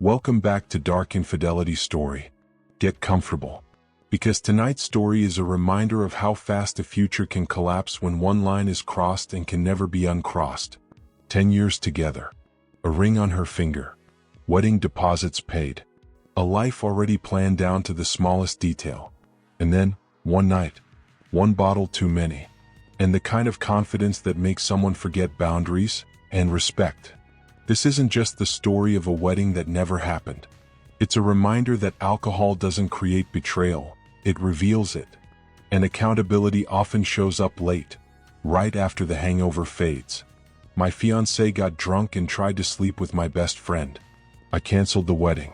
Welcome back to Dark Infidelity Story. Get comfortable, because tonight's story is a reminder of how fast a future can collapse when one line is crossed and can never be uncrossed. 10 years together, a ring on her finger, wedding deposits paid, a life already planned down to the smallest detail. And then, one night, one bottle too many, and the kind of confidence that makes someone forget boundaries and respect. This isn't just the story of a wedding that never happened. It's a reminder that alcohol doesn't create betrayal, it reveals it. And accountability often shows up late, right after the hangover fades. My fiancée got drunk and tried to sleep with my best friend. I canceled the wedding.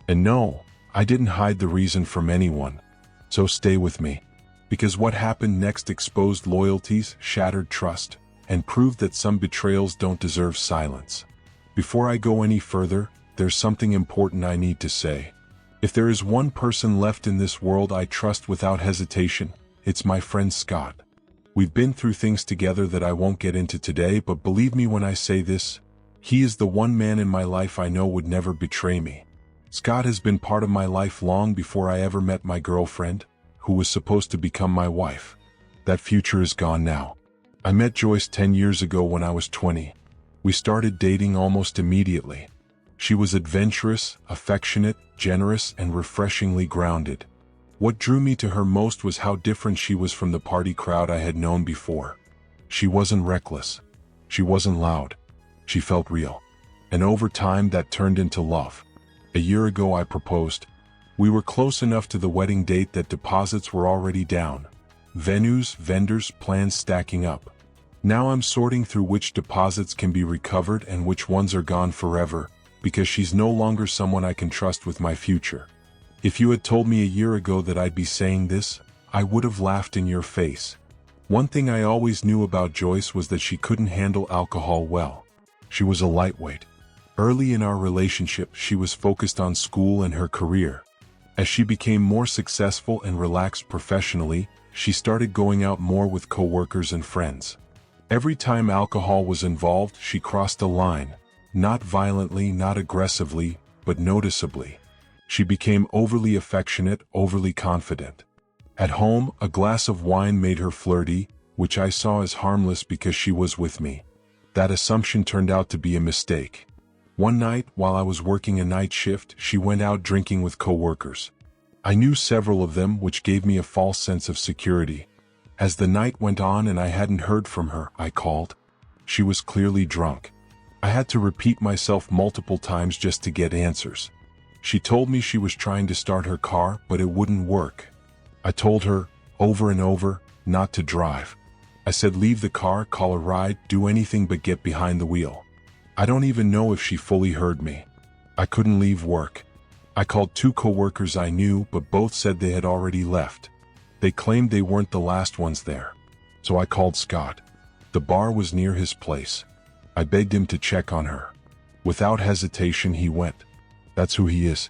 And no, I didn't hide the reason from anyone. So stay with me, because what happened next exposed loyalties, shattered trust, and proved that some betrayals don't deserve silence. Before I go any further, there's something important I need to say. If there is one person left in this world I trust without hesitation, it's my friend Scott. We've been through things together that I won't get into today, but believe me when I say this, he is the one man in my life I know would never betray me. Scott has been part of my life long before I ever met my girlfriend, who was supposed to become my wife. That future is gone now. I met Joyce 10 years ago when I was 20. We started dating almost immediately. She was adventurous, affectionate, generous, and refreshingly grounded. What drew me to her most was how different she was from the party crowd I had known before. She wasn't reckless. She wasn't loud. She felt real. And over time that turned into love. A year ago I proposed. We were close enough to the wedding date that deposits were already down. Venues, vendors, plans stacking up. Now I'm sorting through which deposits can be recovered and which ones are gone forever, because she's no longer someone I can trust with my future. If you had told me a year ago that I'd be saying this, I would have laughed in your face. One thing I always knew about Joyce was that she couldn't handle alcohol well. She was a lightweight. Early in our relationship, she was focused on school and her career. As she became more successful and relaxed professionally, she started going out more with coworkers and friends. Every time alcohol was involved, she crossed a line, not violently, not aggressively, but noticeably. She became overly affectionate, overly confident. At home, a glass of wine made her flirty, which I saw as harmless because she was with me. That assumption turned out to be a mistake. One night, while I was working a night shift, she went out drinking with coworkers. I knew several of them, which gave me a false sense of security. As the night went on and I hadn't heard from her, I called. She was clearly drunk. I had to repeat myself multiple times just to get answers. She told me she was trying to start her car, but it wouldn't work. I told her, over and over, not to drive. I said leave the car, call a ride, do anything but get behind the wheel. I don't even know if she fully heard me. I couldn't leave work. I called 2 coworkers I knew, but both said they had already left. They claimed they weren't the last ones there. So I called Scott. The bar was near his place. I begged him to check on her. Without hesitation he went. That's who he is.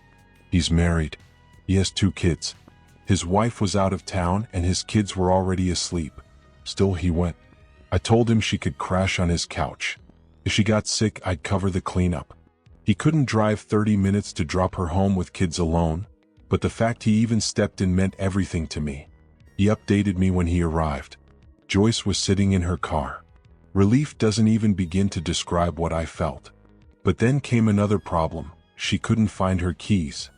He's married. He has 2 kids. His wife was out of town and his kids were already asleep. Still he went. I told him she could crash on his couch. If she got sick, I'd cover the cleanup. He couldn't drive 30 minutes to drop her home with kids alone, but the fact he even stepped in meant everything to me. He updated me when he arrived. Joyce was sitting in her car. Relief doesn't even begin to describe what I felt. But then came another problem. She couldn't find her keys.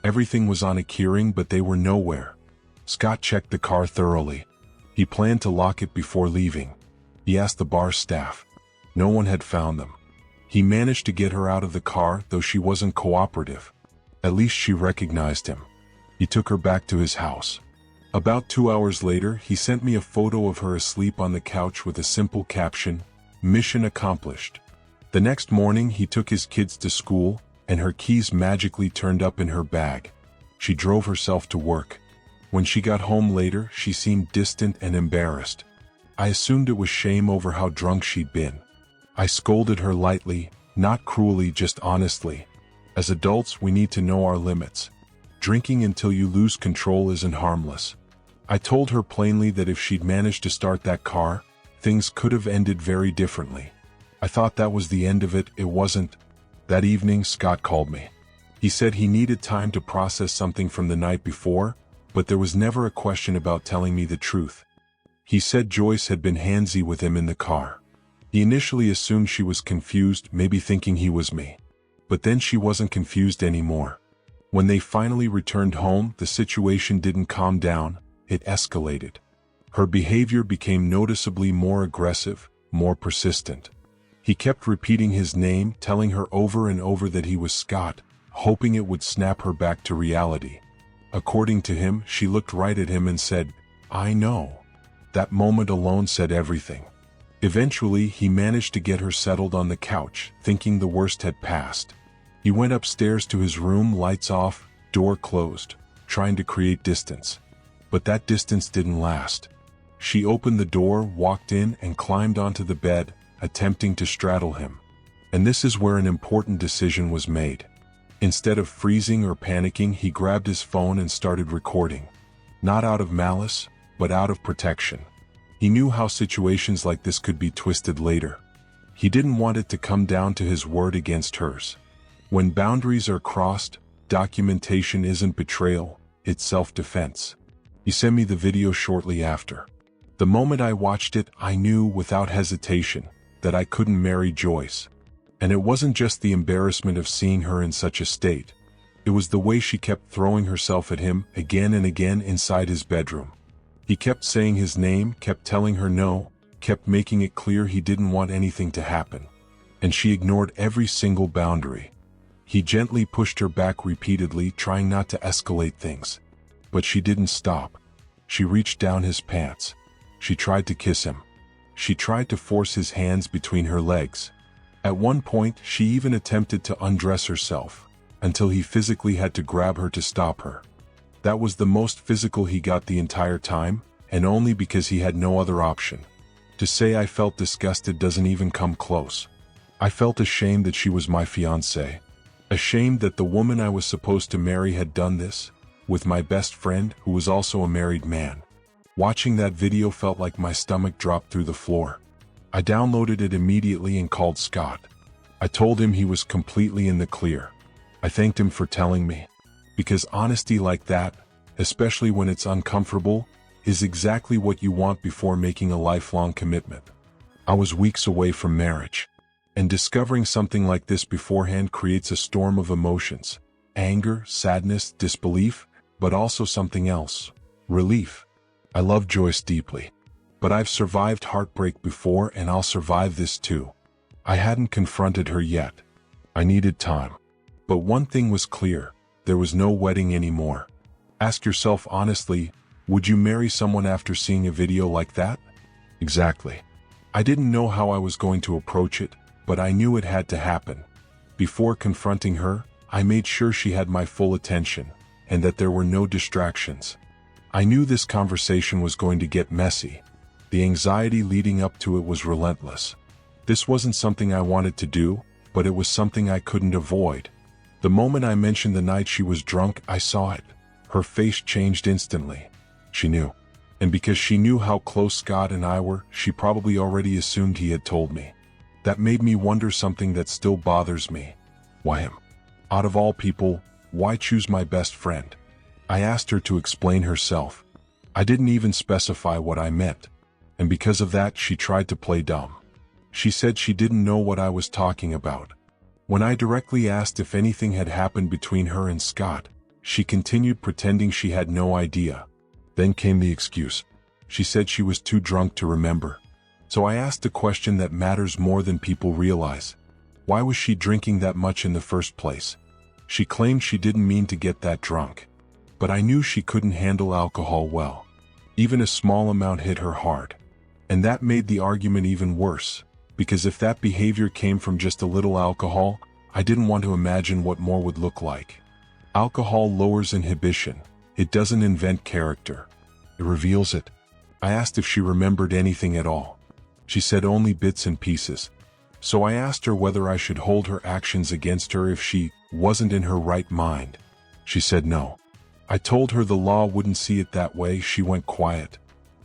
Everything was on a keyring, but they were nowhere. Scott checked the car thoroughly. He planned to lock it before leaving. He asked the bar staff. No one had found them. He managed to get her out of the car, though she wasn't cooperative. At least she recognized him. He took her back to his house. About 2 hours later, he sent me a photo of her asleep on the couch with a simple caption, "Mission accomplished." The next morning, he took his kids to school, and her keys magically turned up in her bag. She drove herself to work. When she got home later, she seemed distant and embarrassed. I assumed it was shame over how drunk she'd been. I scolded her lightly, not cruelly, just honestly. As adults, we need to know our limits. Drinking until you lose control isn't harmless. I told her plainly that if she'd managed to start that car, things could have ended very differently. I thought that was the end of it. It wasn't. That evening, Scott called me. He said he needed time to process something from the night before, but there was never a question about telling me the truth. He said Joyce had been handsy with him in the car. He initially assumed she was confused, maybe thinking he was me. But then she wasn't confused anymore. When they finally returned home, the situation didn't calm down, it escalated. Her behavior became noticeably more aggressive, more persistent. He kept repeating his name, telling her over and over that he was Scott, hoping it would snap her back to reality. According to him, she looked right at him and said, "I know." That moment alone said everything. Eventually, he managed to get her settled on the couch, thinking the worst had passed. He went upstairs to his room, lights off, door closed, trying to create distance. But that distance didn't last. She opened the door, walked in, and climbed onto the bed, attempting to straddle him. And this is where an important decision was made. Instead of freezing or panicking, he grabbed his phone and started recording. Not out of malice, but out of protection. He knew how situations like this could be twisted later. He didn't want it to come down to his word against hers. When boundaries are crossed, documentation isn't betrayal, it's self-defense. He sent me the video shortly after. The moment I watched it, I knew without hesitation that I couldn't marry Joyce. And it wasn't just the embarrassment of seeing her in such a state. It was the way she kept throwing herself at him again and again inside his bedroom. He kept saying his name, kept telling her no, kept making it clear he didn't want anything to happen. And she ignored every single boundary. He gently pushed her back repeatedly, trying not to escalate things. But she didn't stop. She reached down his pants. She tried to kiss him. She tried to force his hands between her legs. At one point, she even attempted to undress herself, until he physically had to grab her to stop her. That was the most physical he got the entire time, and only because he had no other option. To say I felt disgusted doesn't even come close. I felt ashamed that she was my fiancée. Ashamed that the woman I was supposed to marry had done this, with my best friend who was also a married man. Watching that video felt like my stomach dropped through the floor. I downloaded it immediately and called Scott. I told him he was completely in the clear. I thanked him for telling me. Because honesty like that, especially when it's uncomfortable, is exactly what you want before making a lifelong commitment. I was weeks away from marriage. And discovering something like this beforehand creates a storm of emotions. Anger, sadness, disbelief, but also something else. Relief. I love Joyce deeply. But I've survived heartbreak before and I'll survive this too. I hadn't confronted her yet. I needed time. But one thing was clear. There was no wedding anymore. Ask yourself honestly, would you marry someone after seeing a video like that? Exactly. I didn't know how I was going to approach it, but I knew it had to happen. Before confronting her, I made sure she had my full attention, and that there were no distractions. I knew this conversation was going to get messy. The anxiety leading up to it was relentless. This wasn't something I wanted to do, but it was something I couldn't avoid. The moment I mentioned the night she was drunk, I saw it. Her face changed instantly. She knew. And because she knew how close Scott and I were, she probably already assumed he had told me. That made me wonder something that still bothers me. Why him? Out of all people, why choose my best friend? I asked her to explain herself. I didn't even specify what I meant. And because of that, she tried to play dumb. She said she didn't know what I was talking about. When I directly asked if anything had happened between her and Scott, she continued pretending she had no idea. Then came the excuse. She said she was too drunk to remember. So I asked a question that matters more than people realize. Why was she drinking that much in the first place? She claimed she didn't mean to get that drunk. But I knew she couldn't handle alcohol well. Even a small amount hit her hard. And that made the argument even worse, because if that behavior came from just a little alcohol, I didn't want to imagine what more would look like. Alcohol lowers inhibition. It doesn't invent character. It reveals it. I asked if she remembered anything at all. She said only bits and pieces. So I asked her whether I should hold her actions against her if she wasn't in her right mind. She said no. I told her the law wouldn't see it that way. She went quiet.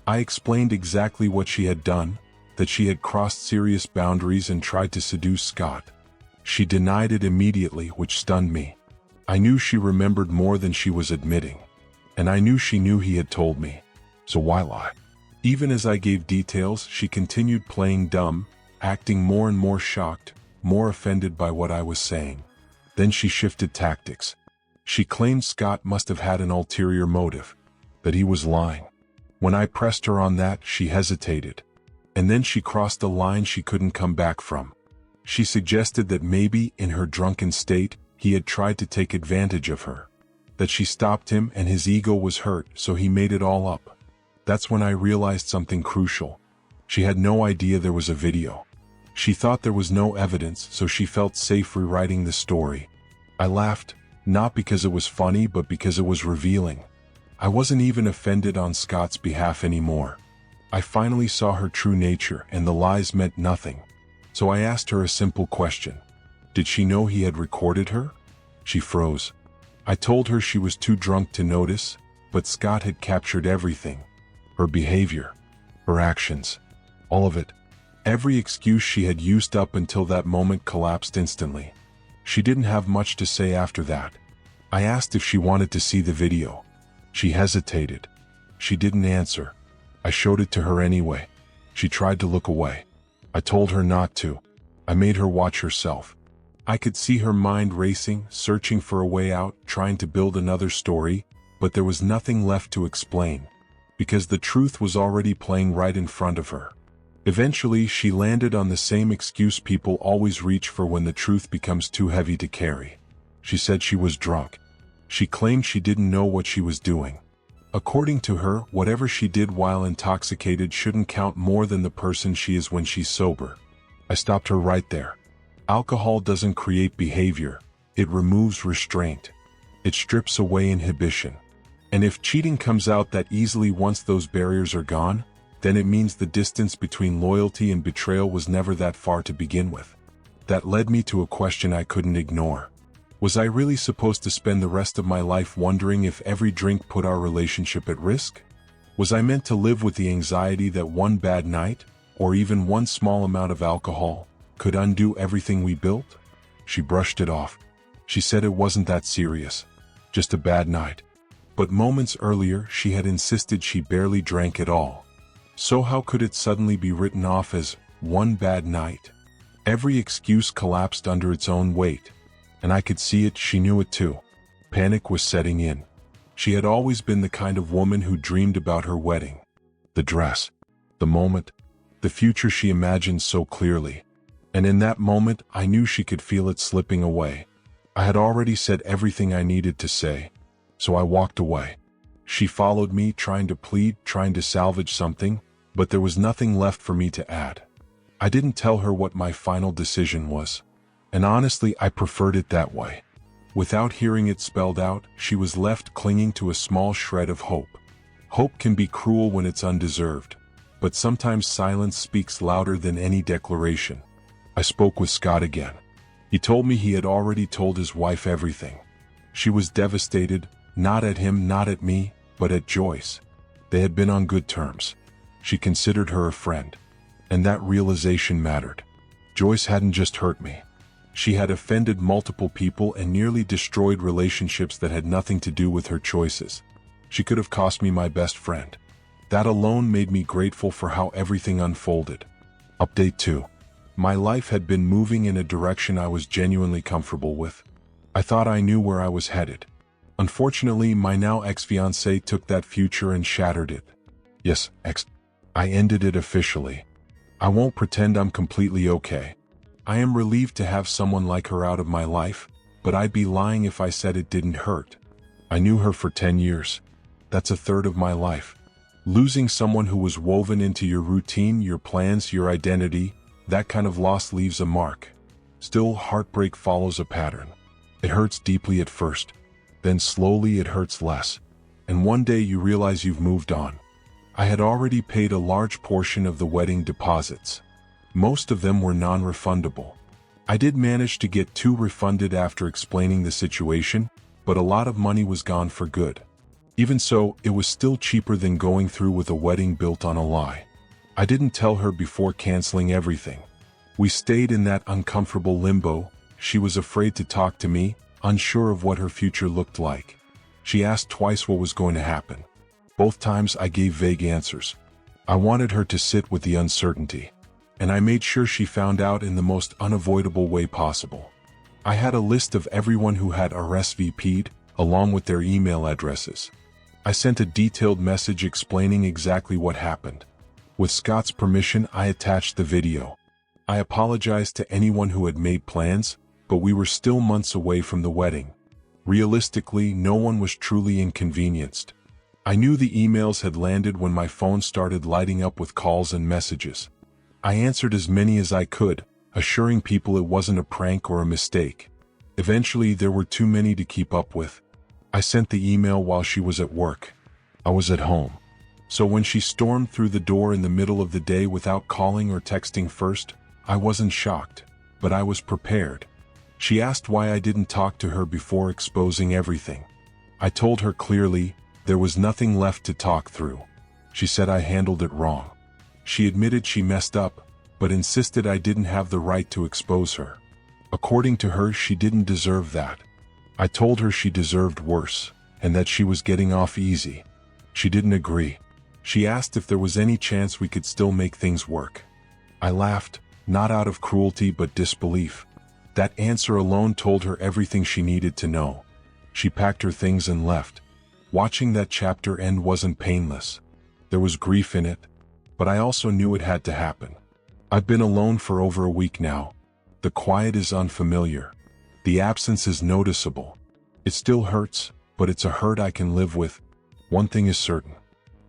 I explained exactly what she had done, that she had crossed serious boundaries and tried to seduce Scott. She denied it immediately, which stunned me. I knew she remembered more than she was admitting. And I knew she knew he had told me. So why lie? Even as I gave details, she continued playing dumb, acting more and more shocked, more offended by what I was saying. Then she shifted tactics. She claimed Scott must have had an ulterior motive, that he was lying. When I pressed her on that, she hesitated. And then she crossed a line she couldn't come back from. She suggested that maybe, in her drunken state, he had tried to take advantage of her. That she stopped him and his ego was hurt, so he made it all up. That's when I realized something crucial. She had no idea there was a video. She thought there was no evidence, so she felt safe rewriting the story. I laughed, not because it was funny, but because it was revealing. I wasn't even offended on Scott's behalf anymore. I finally saw her true nature, and the lies meant nothing. So I asked her a simple question. Did she know he had recorded her? She froze. I told her she was too drunk to notice, but Scott had captured everything. Her behavior, her actions, all of it. Every excuse she had used up until that moment collapsed instantly. She didn't have much to say after that. I asked if she wanted to see the video. She hesitated. She didn't answer. I showed it to her anyway. She tried to look away. I told her not to. I made her watch herself. I could see her mind racing, searching for a way out, trying to build another story, but there was nothing left to explain, because the truth was already playing right in front of her. Eventually, she landed on the same excuse people always reach for when the truth becomes too heavy to carry. She said she was drunk. She claimed she didn't know what she was doing. According to her, whatever she did while intoxicated shouldn't count more than the person she is when she's sober. I stopped her right there. Alcohol doesn't create behavior, it removes restraint. It strips away inhibition. And if cheating comes out that easily once those barriers are gone, then it means the distance between loyalty and betrayal was never that far to begin with. That led me to a question I couldn't ignore. Was I really supposed to spend the rest of my life wondering if every drink put our relationship at risk? Was I meant to live with the anxiety that one bad night, or even one small amount of alcohol, could undo everything we built? She brushed it off. She said it wasn't that serious. Just a bad night. But moments earlier, she had insisted she barely drank at all. So how could it suddenly be written off as one bad night? Every excuse collapsed under its own weight. And I could see it, she knew it too. Panic was setting in. She had always been the kind of woman who dreamed about her wedding. The dress. The moment. The future she imagined so clearly. And in that moment, I knew she could feel it slipping away. I had already said everything I needed to say. So I walked away. She followed me, trying to plead, trying to salvage something, but there was nothing left for me to add. I didn't tell her what my final decision was. And honestly, I preferred it that way. Without hearing it spelled out, she was left clinging to a small shred of hope. Hope can be cruel when it's undeserved, but sometimes silence speaks louder than any declaration. I spoke with Scott again. He told me he had already told his wife everything. She was devastated, not at him, not at me, but at Joyce. They had been on good terms. She considered her a friend. And that realization mattered. Joyce hadn't just hurt me. She had offended multiple people and nearly destroyed relationships that had nothing to do with her choices. She could have cost me my best friend. That alone made me grateful for how everything unfolded. Update 2. My life had been moving in a direction I was genuinely comfortable with. I thought I knew where I was headed. Unfortunately, my now ex-fiancée took that future and shattered it. Yes, I ended it officially. I won't pretend I'm completely okay. I am relieved to have someone like her out of my life, but I'd be lying if I said it didn't hurt. I knew her for 10 years. That's a third of my life. Losing someone who was woven into your routine, your plans, your identity, that kind of loss leaves a mark. Still, heartbreak follows a pattern. It hurts deeply at first. Then slowly it hurts less. And one day you realize you've moved on. I had already paid a large portion of the wedding deposits. Most of them were non-refundable. I did manage to get 2 refunded after explaining the situation, but a lot of money was gone for good. Even so, it was still cheaper than going through with a wedding built on a lie. I didn't tell her before canceling everything. We stayed in that uncomfortable limbo. She was afraid to talk to me, unsure of what her future looked like. She asked twice what was going to happen. Both times I gave vague answers. I wanted her to sit with the uncertainty, and I made sure she found out in the most unavoidable way possible. I had a list of everyone who had RSVP'd, along with their email addresses. I sent a detailed message explaining exactly what happened. With Scott's permission, I attached the video. I apologized to anyone who had made plans, but we were still months away from the wedding. Realistically, no one was truly inconvenienced. I knew the emails had landed when my phone started lighting up with calls and messages. I answered as many as I could, assuring people it wasn't a prank or a mistake. Eventually, there were too many to keep up with. I sent the email while she was at work. I was at home. So when she stormed through the door in the middle of the day without calling or texting first, I wasn't shocked, but I was prepared. She asked why I didn't talk to her before exposing everything. I told her clearly, there was nothing left to talk through. She said I handled it wrong. She admitted she messed up, but insisted I didn't have the right to expose her. According to her, she didn't deserve that. I told her she deserved worse, and that she was getting off easy. She didn't agree. She asked if there was any chance we could still make things work. I laughed, not out of cruelty but disbelief. That answer alone told her everything she needed to know. She packed her things and left. Watching that chapter end wasn't painless. There was grief in it, but I also knew it had to happen. I've been alone for over a week now. The quiet is unfamiliar. The absence is noticeable. It still hurts, but it's a hurt I can live with. One thing is certain.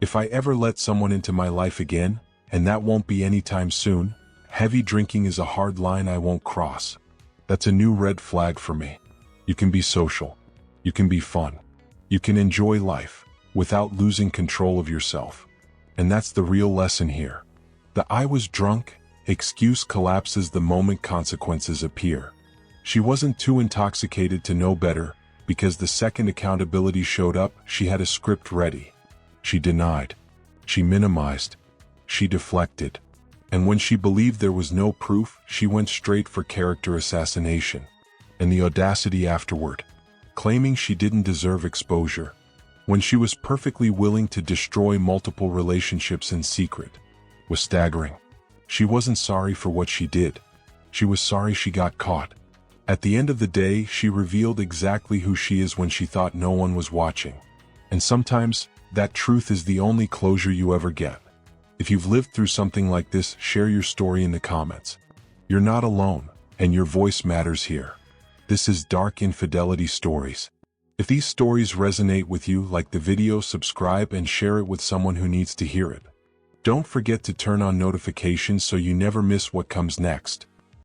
If I ever let someone into my life again, and that won't be anytime soon, heavy drinking is a hard line I won't cross. That's a new red flag for me. You can be social. You can be fun. You can enjoy life, without losing control of yourself. And that's the real lesson here. The "I was drunk" excuse collapses the moment consequences appear. She wasn't too intoxicated to know better, because the second accountability showed up, she had a script ready. She denied. She minimized. She deflected. And when she believed there was no proof, she went straight for character assassination. And the audacity afterward, claiming she didn't deserve exposure, when she was perfectly willing to destroy multiple relationships in secret, was staggering. She wasn't sorry for what she did. She was sorry she got caught. At the end of the day, she revealed exactly who she is when she thought no one was watching. And sometimes, that truth is the only closure you ever get. If you've lived through something like this, share your story in the comments. You're not alone, and your voice matters here. This is Dark Infidelity Stories. If these stories resonate with you, like the video, subscribe, and share it with someone who needs to hear it. Don't forget to turn on notifications so you never miss what comes next.